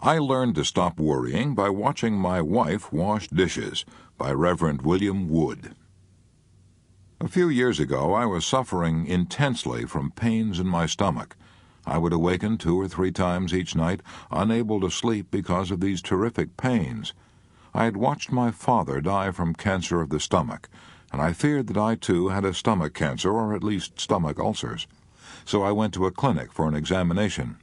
I Learned to Stop Worrying by Watching My Wife Wash Dishes by Reverend William Wood. A few years ago, I was suffering intensely from pains in my stomach. I would awaken 2 or 3 times each night, unable to sleep because of these terrific pains. I had watched my father die from cancer of the stomach, and I feared that I too had a stomach cancer, or at least stomach ulcers. So I went to a clinic for an examination.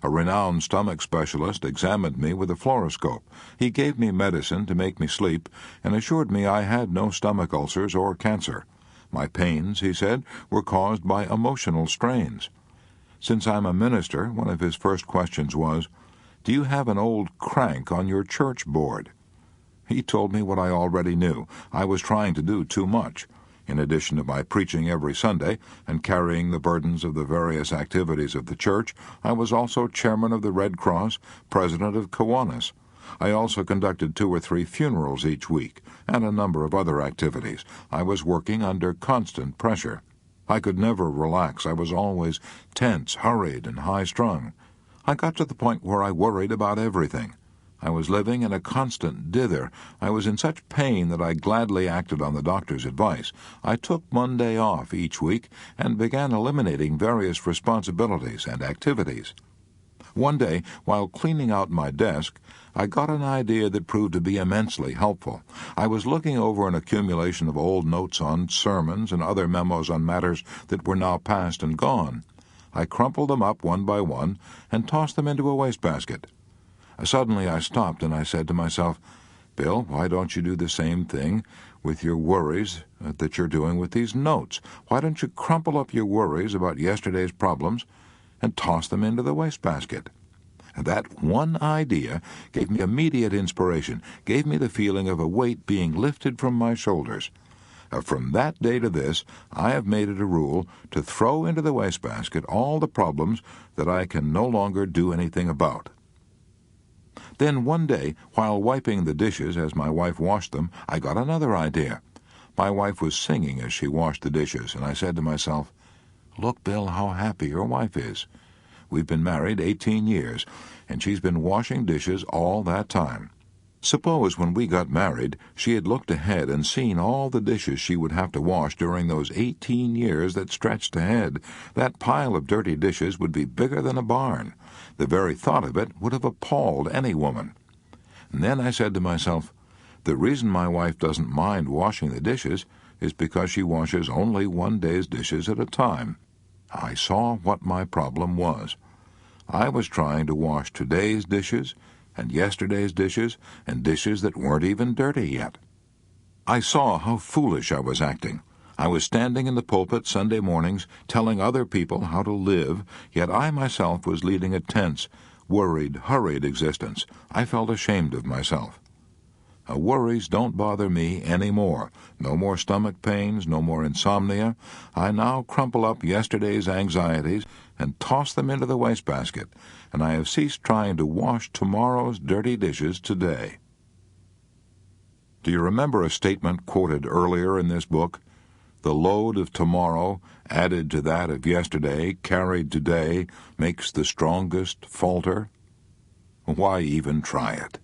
A renowned stomach specialist examined me with a fluoroscope. He gave me medicine to make me sleep and assured me I had no stomach ulcers or cancer. My pains, he said, were caused by emotional strains. Since I'm a minister, one of his first questions was, "Do you have an old crank on your church board?" He told me what I already knew. I was trying to do too much. In addition to my preaching every Sunday and carrying the burdens of the various activities of the church, I was also chairman of the Red Cross, president of Kiwanis. I also conducted 2 or 3 funerals each week, and a number of other activities. I was working under constant pressure. I could never relax. I was always tense, hurried, and high-strung. I got to the point where I worried about everything. I was living in a constant dither. I was in such pain that I gladly acted on the doctor's advice. I took Monday off each week and began eliminating various responsibilities and activities. One day, while cleaning out my desk, I got an idea that proved to be immensely helpful. I was looking over an accumulation of old notes on sermons and other memos on matters that were now past and gone. I crumpled them up one by one and tossed them into a wastebasket. Suddenly I stopped and I said to myself, "Bill, why don't you do the same thing with your worries that you're doing with these notes? Why don't you crumple up your worries about yesterday's problems and toss them into the wastebasket?" And that one idea gave me immediate inspiration, gave me the feeling of a weight being lifted from my shoulders. From that day to this, I have made it a rule to throw into the wastebasket all the problems that I can no longer do anything about. Then one day, while wiping the dishes as my wife washed them, I got another idea. My wife was singing as she washed the dishes, and I said to myself, "Look, Bill, how happy your wife is. We've been married 18 years, and she's been washing dishes all that time. Suppose when we got married, she had looked ahead and seen all the dishes she would have to wash during those 18 years that stretched ahead. That pile of dirty dishes would be bigger than a barn. The very thought of it would have appalled any woman." And then I said to myself, the reason my wife doesn't mind washing the dishes is because she washes only one day's dishes at a time. I saw what my problem was. I was trying to wash today's dishes and yesterday's dishes and dishes that weren't even dirty yet. I saw how foolish I was acting. I was standing in the pulpit Sunday mornings telling other people how to live, yet I myself was leading a tense, worried, hurried existence. I felt ashamed of myself. Worries don't bother me any more. No more stomach pains, no more insomnia. I now crumple up yesterday's anxieties and toss them into the wastebasket, and I have ceased trying to wash tomorrow's dirty dishes today. Do you remember a statement quoted earlier in this book? The load of tomorrow, added to that of yesterday, carried today, makes the strongest falter. Why even try it?